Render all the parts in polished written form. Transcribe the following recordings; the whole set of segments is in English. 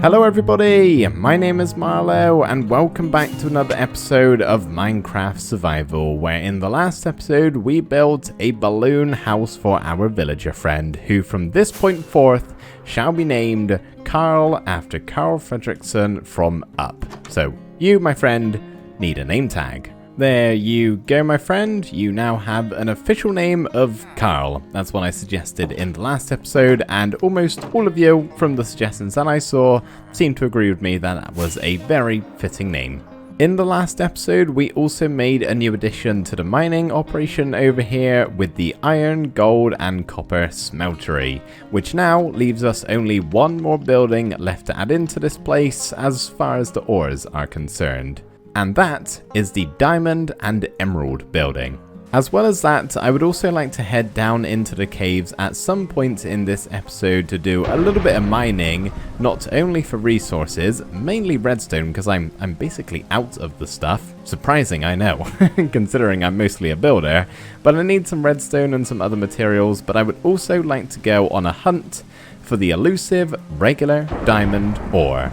Hello everybody, my name is Marlowe and welcome back to another episode of Minecraft Survival, where in the last episode we built a balloon house for our villager friend, who from this point forth shall be named Carl after Carl Fredrickson from Up. So you, my friend, need a name tag. There you go, my friend. You now have an official name of Carl. That's what I suggested in the last episode, and almost all of you from the suggestions that I saw seemed to agree with me that that was a very fitting name. In the last episode, we also made a new addition to the mining operation over here with the iron, gold, and copper smeltery, which now leaves us only one more building left to add into this place as far as the ores are concerned. And that is the Diamond and Emerald building. As well as that, I would also like to head down into the caves at some point in this episode to do a little bit of mining, not only for resources, mainly redstone because I'm basically out of the stuff. Surprising, I know, considering I'm mostly a builder, but I need some redstone and some other materials, but I would also like to go on a hunt for the elusive regular diamond ore.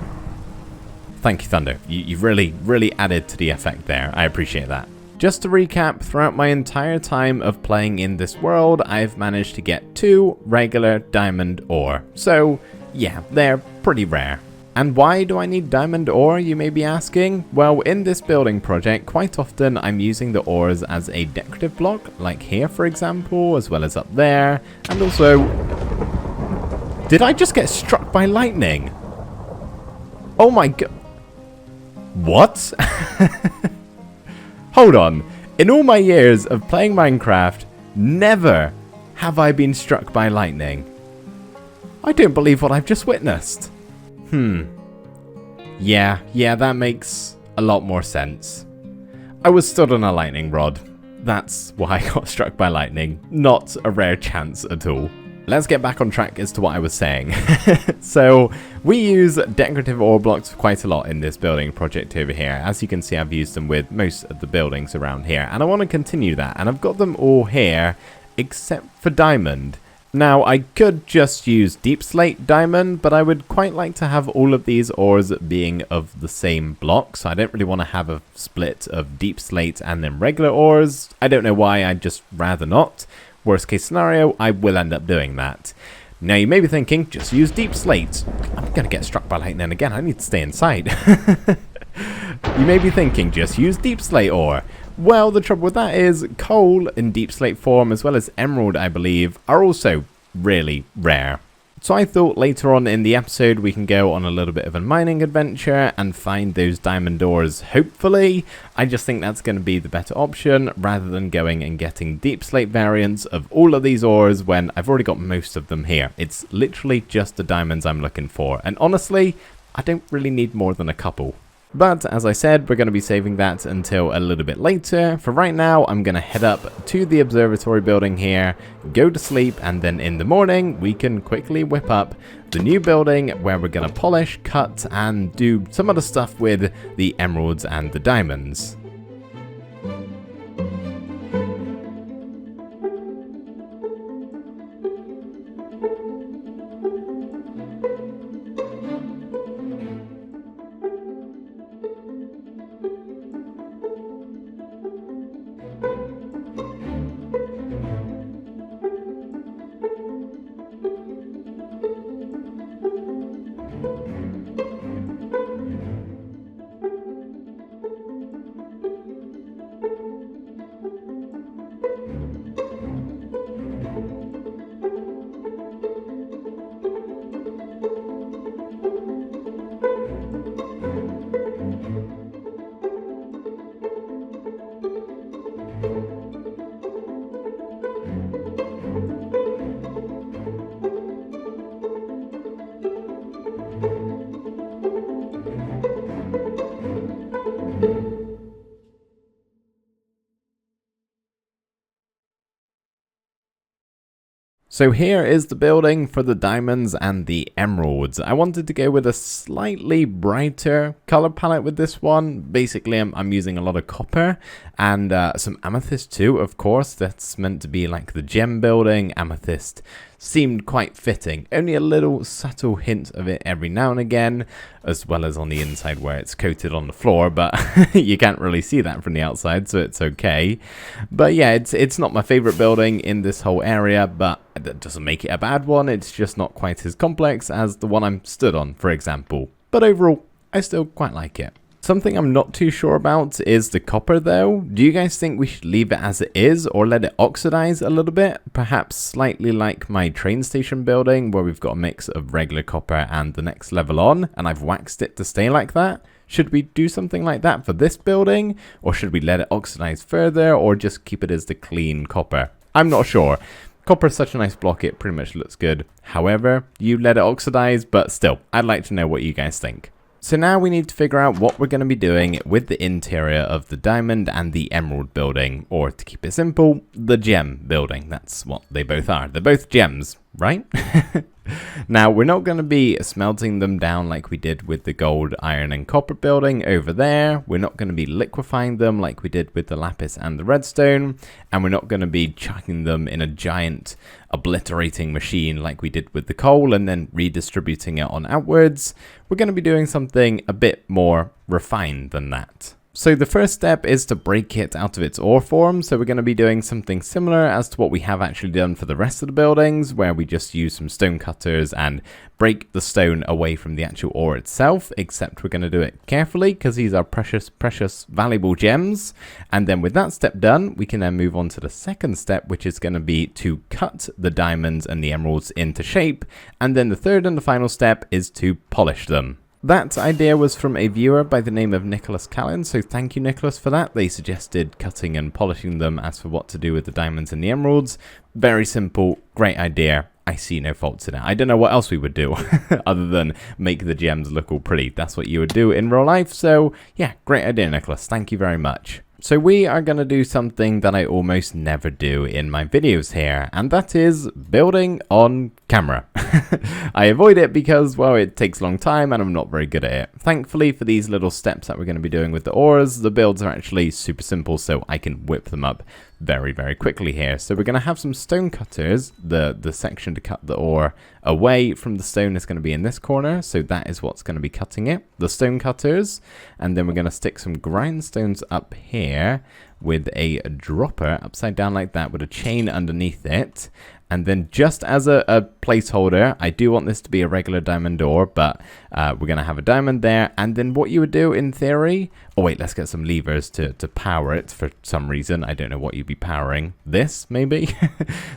Thank you, Thunder. You've really added to the effect there. I appreciate that. Just to recap, throughout my entire time of playing in this world, I've managed to get 2 regular diamond ore. So, yeah, they're pretty rare. And why do I need diamond ore, you may be asking? Well, in this building project, quite often I'm using the ores as a decorative block, like here, for example, as well as up there. And also... Did I just get struck by lightning? Oh my god. What? Hold on. In all my years of playing Minecraft, never have I been struck by lightning. I don't believe what I've just witnessed. Yeah, that makes a lot more sense. I was stood on a lightning rod. That's why I got struck by lightning. Not a rare chance at all. Let's get back on track as to what I was saying. So, we use decorative ore blocks quite a lot in this building project over here. As you can see, I've used them with most of the buildings around here, and I want to continue that. And I've got them all here, except for diamond. Now, I could just use deep slate diamond, but I would quite like to have all of these ores being of the same block. So I don't really want to have a split of deep slate and then regular ores. I don't know why, I'd just rather not. Worst case scenario, I will end up doing that. Now you may be thinking, just use deep slate. I'm going to get struck by lightning again, I need to stay inside. You may be thinking, just use deep slate ore. Well, the trouble with that is, coal in deep slate form, as well as emerald, I believe, are also really rare. So I thought later on in the episode we can go on a little bit of a mining adventure and find those diamond ores, hopefully. I just think that's going to be the better option rather than going and getting deep slate variants of all of these ores when I've already got most of them here. It's literally just the diamonds I'm looking for, and honestly, I don't really need more than a couple. But as I said, we're going to be saving that until a little bit later. For right now, I'm going to head up to the observatory building here, go to sleep, and then in the morning, we can quickly whip up the new building where we're going to polish, cut, and do some other stuff with the emeralds and the diamonds. So here is the building for the diamonds and the emeralds. I wanted to go with a slightly brighter color palette with this one. Basically, I'm using a lot of copper And some amethyst too, of course. That's meant to be like the gem building. Amethyst seemed quite fitting. Only a little subtle hint of it every now and again, as well as on the inside where it's coated on the floor, but you can't really see that from the outside, so it's okay. But yeah, it's not my favorite building in this whole area, but that doesn't make it a bad one. It's just not quite as complex as the one I'm stood on, for example. But overall, I still quite like it. Something I'm not too sure about is the copper though. Do you guys think we should leave it as it is or let it oxidize a little bit? Perhaps slightly like my train station building where we've got a mix of regular copper and the next level on, and I've waxed it to stay like that. Should we do something like that for this building, or should we let it oxidize further, or just keep it as the clean copper? I'm not sure. Copper is such a nice block, it pretty much looks good. However, you let it oxidize, but still, I'd like to know what you guys think. So now we need to figure out what we're going to be doing with the interior of the diamond and the emerald building, or to keep it simple, the gem building. That's what they both are. They're both gems, right? Now, we're not going to be smelting them down like we did with the gold, iron, and copper building over there. We're not going to be liquefying them like we did with the lapis and the redstone. And we're not going to be chucking them in a giant obliterating machine like we did with the coal and then redistributing it on outwards. We're going to be doing something a bit more refined than that. So the first step is to break it out of its ore form. So we're going to be doing something similar as to what we have actually done for the rest of the buildings, where we just use some stone cutters and break the stone away from the actual ore itself, except we're going to do it carefully because these are precious, valuable gems. And then with that step done, we can then move on to the second step, which is going to be to cut the diamonds and the emeralds into shape. And then the third and the final step is to polish them. That idea was from a viewer by the name of Nicholas Callan, so thank you, Nicholas, for that. They suggested cutting and polishing them as for what to do with the diamonds and the emeralds. Very simple, great idea. I see no faults in it. I don't know what else we would do other than make the gems look all pretty. That's what you would do in real life, so yeah, great idea, Nicholas. Thank you very much. So we are going to do something that I almost never do in my videos here, and that is building on camera. I avoid it because, well, it takes a long time and I'm not very good at it. Thankfully, for these little steps that we're going to be doing with the ores, the builds are actually super simple, so I can whip them up very, very quickly here. So we're going to have some stone cutters. The section to cut the ore away from the stone is going to be in this corner, so that is what's going to be cutting it, the stone cutters. And then we're going to stick some grindstones up here with a dropper upside down like that with a chain underneath it. And then just as a placeholder, I do want this to be a regular diamond ore, but we're going to have a diamond there. And then what you would do in theory... Oh, wait, let's get some levers to power it for some reason. I don't know what you'd be powering. This, maybe?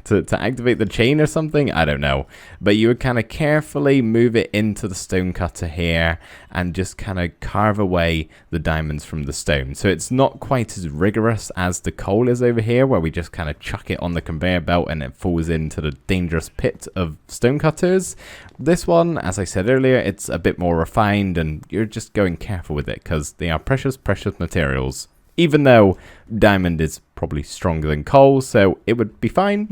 to activate the chain or something? I don't know. But you would kind of carefully move it into the stone cutter here and just kind of carve away the diamonds from the stone. So it's not quite as rigorous as the coal is over here, where we just kind of chuck it on the conveyor belt and it falls into the dangerous pit of stone cutters. This one, as I said earlier, it's a bit more refined and you're just going careful with it because they are precious materials. Even though diamond is probably stronger than coal, so it would be fine,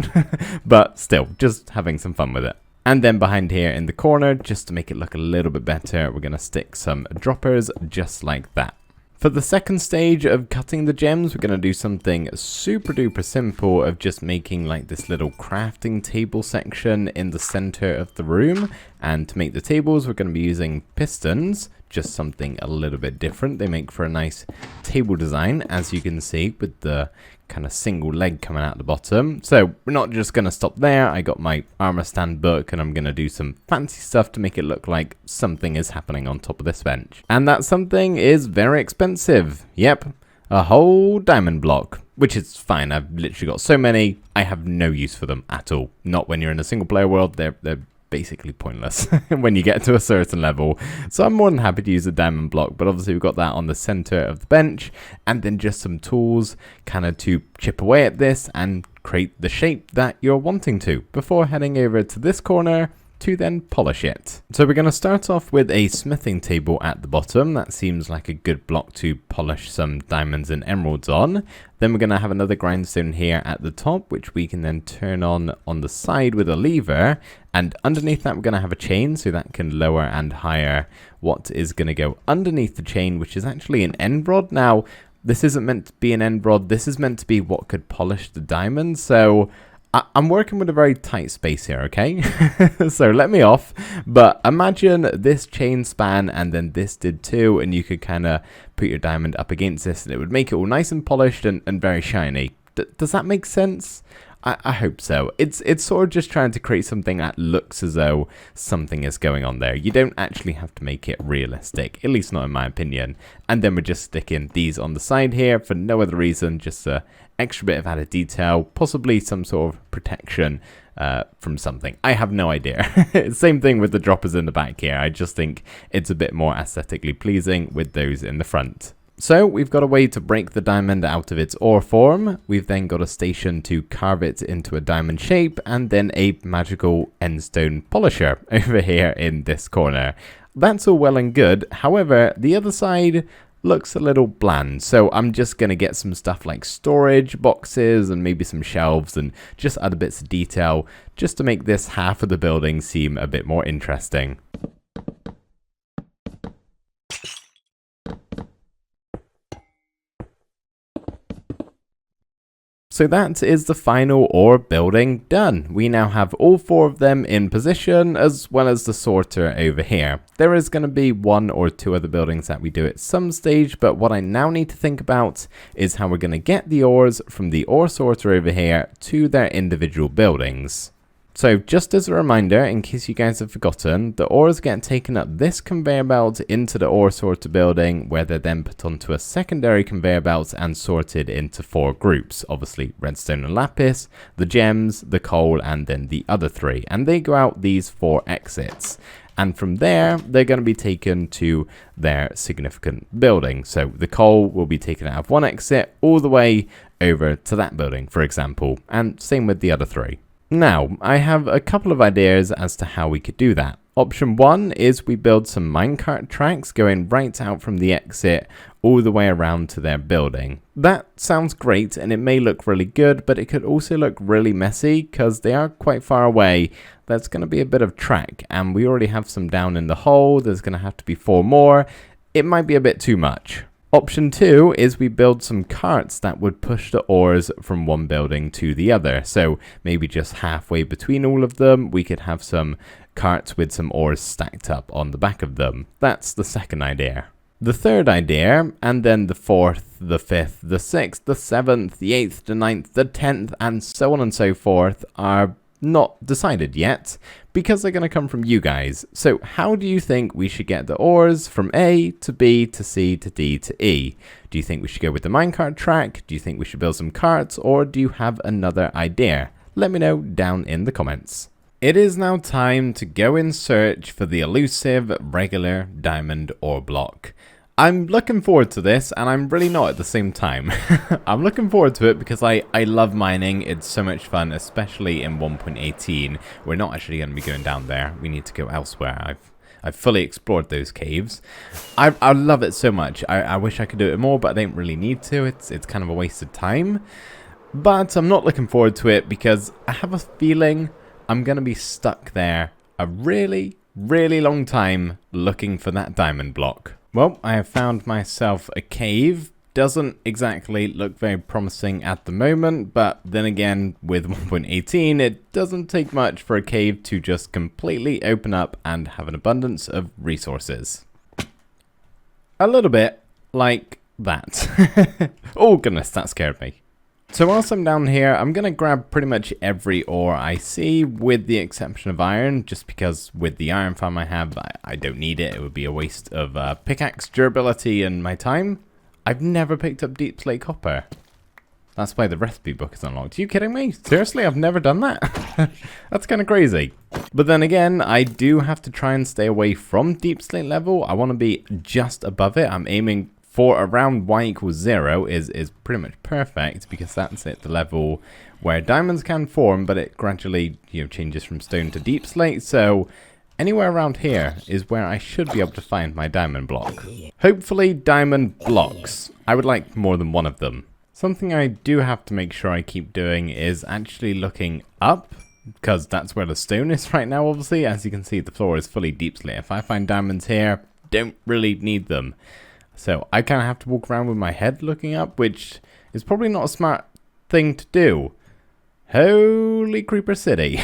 but still, just having some fun with it. And then behind here in the corner, just to make it look a little bit better, we're going to stick some droppers just like that. For the second stage of cutting the gems, we're going to do something super duper simple of just making like this little crafting table section in the center of the room. And to make the tables, we're going to be using pistons, just something a little bit different. They make for a nice table design, as you can see, with the kind of single leg coming out the bottom. So we're not just going to stop there. I got my armor stand book and I'm going to do some fancy stuff to make it look like something is happening on top of this bench. And that something is very expensive. Yep, a whole diamond block, which is fine. I've literally got so many, I have no use for them at all. Not when you're in a single player world. They're basically pointless when you get to a certain level. So I'm more than happy to use a diamond block, but obviously we've got that on the center of the bench, and then just some tools kind of to chip away at this and create the shape that you're wanting to before heading over to this corner to then polish it. So we're going to start off with a smithing table at the bottom. That seems like a good block to polish some diamonds and emeralds on. Then we're going to have another grindstone here at the top, which we can then turn on the side with a lever. And underneath that, we're going to have a chain, so that can lower and higher what is going to go underneath the chain, which is actually an end rod. Now, This isn't meant to be an end rod. This is meant to be what could polish the diamond. So I'm working with a very tight space here, okay? So let me off. But imagine this chain span and then this did too. And you could kind of put your diamond up against this and it would make it all nice and polished and very shiny. Does that make sense? I hope so. It's sort of just trying to create something that looks as though something is going on there. You don't actually have to make it realistic, at least not in my opinion. And then we're just sticking these on the side here for no other reason, just a extra bit of added detail, possibly some sort of protection from something. I have no idea. Same thing with the droppers in the back here. I just think it's a bit more aesthetically pleasing with those in the front. So we've got a way to break the diamond out of its ore form. We've then got a station to carve it into a diamond shape, and then a magical endstone polisher over here in this corner. That's all well and good. However, the other side looks a little bland. So I'm just going to get some stuff like storage boxes and maybe some shelves and just other bits of detail just to make this half of the building seem a bit more interesting. So that is the final ore building done. We now have all 4 of them in position, as well as the sorter over here. There is going to be 1 or 2 other buildings that we do at some stage, but what I now need to think about is how we're going to get the ores from the ore sorter over here to their individual buildings. So just as a reminder, in case you guys have forgotten, the ores get taken up this conveyor belt into the ore sorter building, where they're then put onto a secondary conveyor belt and sorted into 4 groups. Obviously redstone and lapis, the gems, the coal, and then the other 3. And they go out these 4 exits. And from there, they're going to be taken to their significant building. So the coal will be taken out of one exit all the way over to that building, for example. And same with the other 3. Now, I have a couple of ideas as to how we could do that. Option 1 is we build some minecart tracks going right out from the exit all the way around to their building. That sounds great and it may look really good, but it could also look really messy because they are quite far away. There's going to be a bit of track and we already have some down in the hole. There's going to have to be 4 more. It might be a bit too much. Option 2 is we build some carts that would push the ores from one building to the other. So maybe just halfway between all of them, we could have some carts with some ores stacked up on the back of them. That's the second idea. The third idea, and then the 4th, the 5th, the 6th, the 7th, the 8th, the 9th, the 10th, and so on and so forth are not decided yet, because they're going to come from you guys. So how do you think we should get the ores from A to B to C to D to E? Do you think we should go with the minecart track? Do you think we should build some carts? Or do you have another idea? Let me know down in the comments. It is now time to go in search for the elusive regular diamond ore block. I'm looking forward to this, and I'm really not at the same time. I'm looking forward to it because I love mining. It's so much fun, especially in 1.18. We're not actually going to be going down there. We need to go elsewhere. I've fully explored those caves. I love it so much. I wish I could do it more, but I don't really need to. It's kind of a wasted time. But I'm not looking forward to it because I have a feeling I'm going to be stuck there a really, really long time looking for that diamond block. Well, I have found myself a cave. Doesn't exactly look very promising at the moment, but then again, with 1.18, it doesn't take much for a cave to just completely open up and have an abundance of resources. A little bit like that. Oh goodness, that scared me. So whilst I'm down here, I'm going to grab pretty much every ore I see, with the exception of iron, just because with the iron farm I have, I don't need it. It would be a waste of pickaxe durability and my time. I've never picked up deep slate copper. That's why the recipe book is unlocked. Are you kidding me? Seriously, I've never done that? That's kind of crazy. But then again, I do have to try and stay away from deep slate level. I want to be just above it. I'm aiming for around y equals 0 is pretty much perfect, because that's at the level where diamonds can form, but it gradually changes from stone to deep slate. So anywhere around here is where I should be able to find my diamond block. Hopefully diamond blocks. I would like more than one of them. Something I do have to make sure I keep doing is actually looking up, because that's where the stone is right now. Obviously, as you can see, the floor is fully deep slate. If I find diamonds here, don't really need them. So I kind of have to walk around with my head looking up, which is probably not a smart thing to do. Holy Creeper City.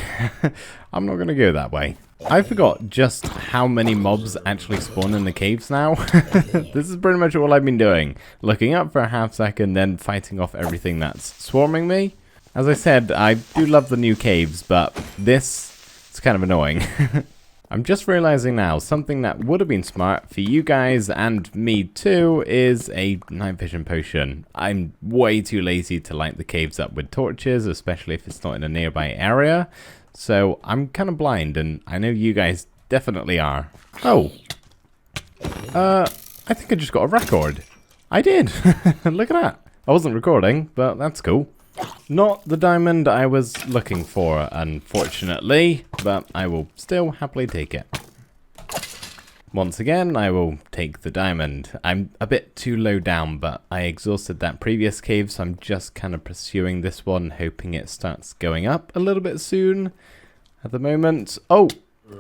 I'm not going to go that way. I forgot just how many mobs actually spawn in the caves now. This is pretty much all I've been doing. Looking up for a half second, then fighting off everything that's swarming me. As I said, I do love the new caves, but this is kind of annoying. I'm just realizing now, something that would have been smart for you guys and me too is a night vision potion. I'm way too lazy to light the caves up with torches, especially if it's not in a nearby area. So I'm kind of blind, and I know you guys definitely are. Oh. I think I just got a record. I did. Look at that. I wasn't recording, but that's cool. Not the diamond I was looking for, unfortunately, but I will still happily take it. Once again, I will take the diamond. I'm a bit too low down, but I exhausted that previous cave, so I'm just kind of pursuing this one, hoping it starts going up a little bit soon. At the moment... Oh!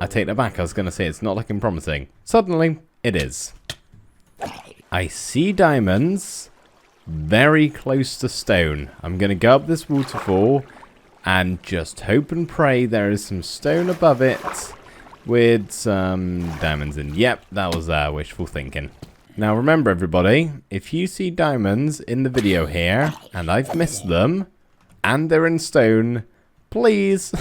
I take that back. I was going to say it's not looking promising. Suddenly, it is. I see diamonds very close to stone. I'm going to go up this waterfall and just hope and pray there is some stone above it with some diamonds in. Yep, that was wishful thinking. Now remember everybody, if you see diamonds in the video here and I've missed them and they're in stone, please,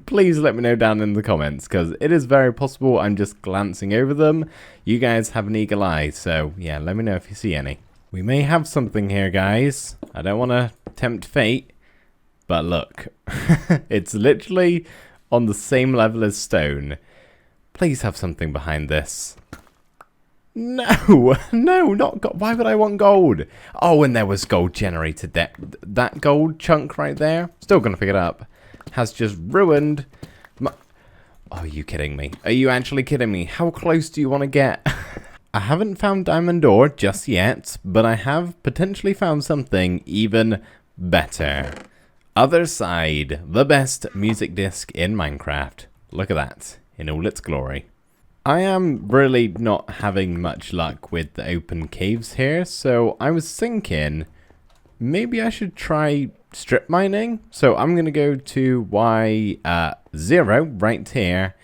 please let me know down in the comments, because it is very possible I'm just glancing over them. You guys have an eagle eye, so yeah, let me know if you see any. We may have something here, guys. I don't want to tempt fate, but look. It's literally on the same level as stone. Please have something behind this. No, no, not gold. Why would I want gold? Oh, and there was gold generated there. That gold chunk right there, still going to pick it up, has just ruined my... Oh, are you kidding me? Are you actually kidding me? How close do you want to get? I haven't found diamond ore just yet, but I have potentially found something even better. Other Side, the best music disc in Minecraft. Look at that, in all its glory. I am really not having much luck with the open caves here, so I was thinking maybe I should try strip mining. So I'm going to go to Y0 right here.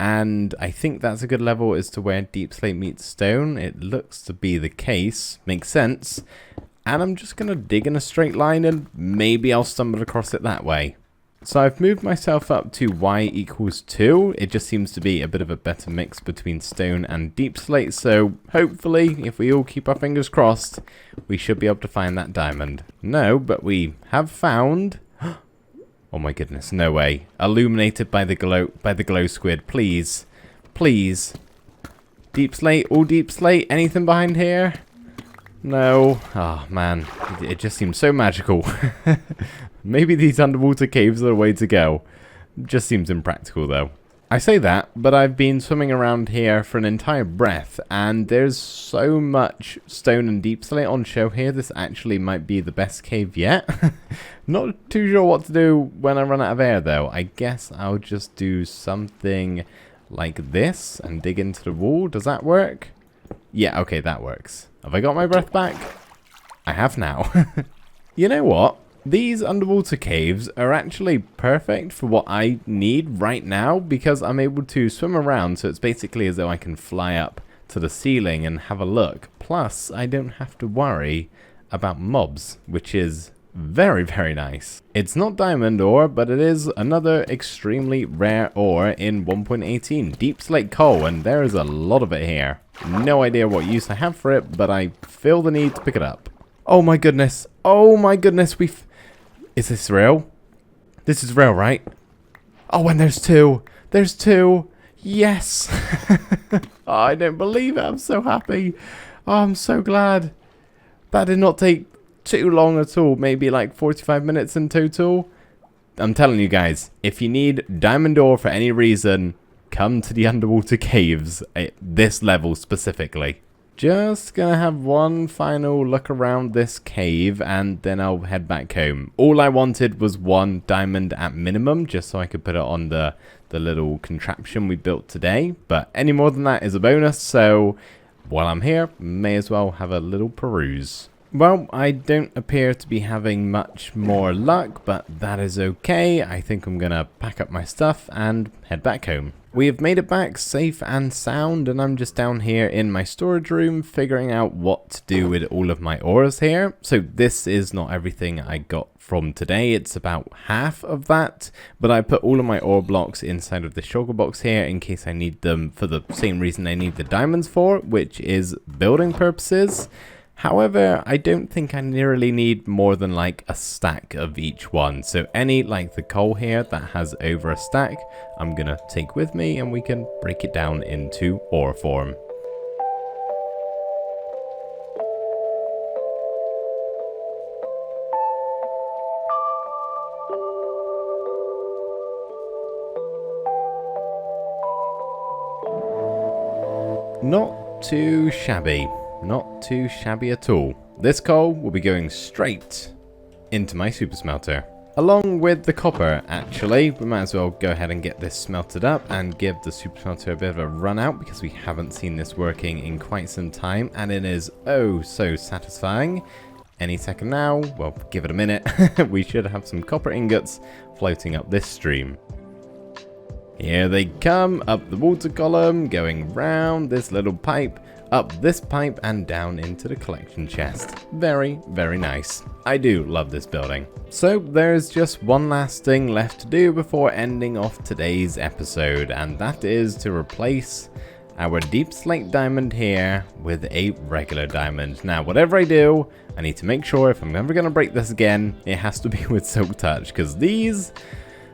And I think that's a good level as to where deep slate meets stone. It looks to be the case. Makes sense. And I'm just going to dig in a straight line and maybe I'll stumble across it that way. So I've moved myself up to Y equals 2. It just seems to be a bit of a better mix between stone and deep slate. So hopefully, if we all keep our fingers crossed, we should be able to find that diamond. No, but we have found... Oh my goodness, no way. Illuminated by the glow squid, please. Please. Deep slate, all deep slate, anything behind here? No. Oh man, it just seems so magical. Maybe these underwater caves are the way to go. Just seems impractical though. I say that, but I've been swimming around here for an entire breath, and there's so much stone and deep slate on show here, this actually might be the best cave yet. Not too sure what to do when I run out of air though. I guess I'll just do something like this and dig into the wall. Does that work? Yeah, okay, that works. Have I got my breath back? I have now. You know what? These underwater caves are actually perfect for what I need right now, because I'm able to swim around, so it's basically as though I can fly up to the ceiling and have a look. Plus, I don't have to worry about mobs, which is very, very nice. It's not diamond ore, but it is another extremely rare ore in 1.18, deep slate coal, and there is a lot of it here. No idea what use I have for it, but I feel the need to pick it up. Oh my goodness. Oh my goodness, Is this real? This is real, right? Oh, and there's two. There's two. Yes. Oh, I don't believe it. I'm so happy. Oh, I'm so glad. That did not take too long at all. Maybe like 45 minutes in total. I'm telling you guys, if you need diamond ore for any reason, come to the underwater caves at this level specifically. Just gonna have one final look around this cave and then I'll head back home. All I wanted was one diamond at minimum, just so I could put it on the little contraption we built today. But any more than that is a bonus, so while I'm here, may as well have a little peruse. Well, I don't appear to be having much more luck, but that is okay. I think I'm gonna pack up my stuff and head back home. We have made it back safe and sound, and I'm just down here in my storage room figuring out what to do with all of my ores here. So this is not everything I got from today, it's about half of that, but I put all of my ore blocks inside of the shulker box here in case I need them for the same reason I need the diamonds for, which is building purposes. However, I don't think I nearly need more than like a stack of each one. So any like the coal here that has over a stack, I'm gonna take with me and we can break it down into ore form. Not too shabby. Not too shabby at all. This coal will be going straight into my super smelter. Along with the copper, actually, we might as well go ahead and get this smelted up and give the super smelter a bit of a run out because we haven't seen this working in quite some time and it is oh so satisfying. Any second now, well, give it a minute, we should have some copper ingots floating up this stream. Here they come, up the water column, going round this little pipe, up this pipe and down into the collection chest. Very, very nice. I do love this building. So there's just one last thing left to do before ending off today's episode, and that is to replace our deep slate diamond here with a regular diamond. Now, whatever I do, I need to make sure if I'm ever going to break this again, it has to be with silk touch, because these,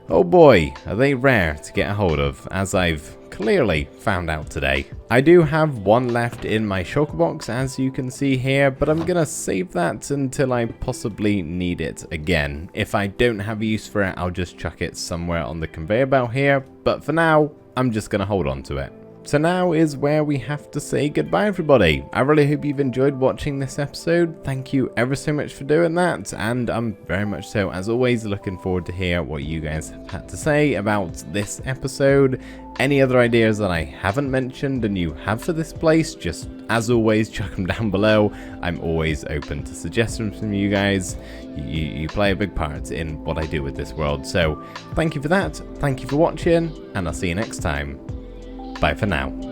oh boy, are they rare to get a hold of, as I've clearly found out today. I do have one left in my shulker box, as you can see here, but I'm gonna save that until I possibly need it again. If I don't have a use for it, I'll just chuck it somewhere on the conveyor belt here, but for now, I'm just gonna hold on to it. So now is where we have to say goodbye, everybody. I really hope you've enjoyed watching this episode. Thank you ever so much for doing that, and I'm very much so, as always, looking forward to hear what you guys have had to say about this episode. Any other ideas that I haven't mentioned and you have for this place, just as always, chuck them down below. I'm always open to suggestions from you guys. You play a big part in what I do with this world. So thank you for that. Thank you for watching, and I'll see you next time. Bye for now.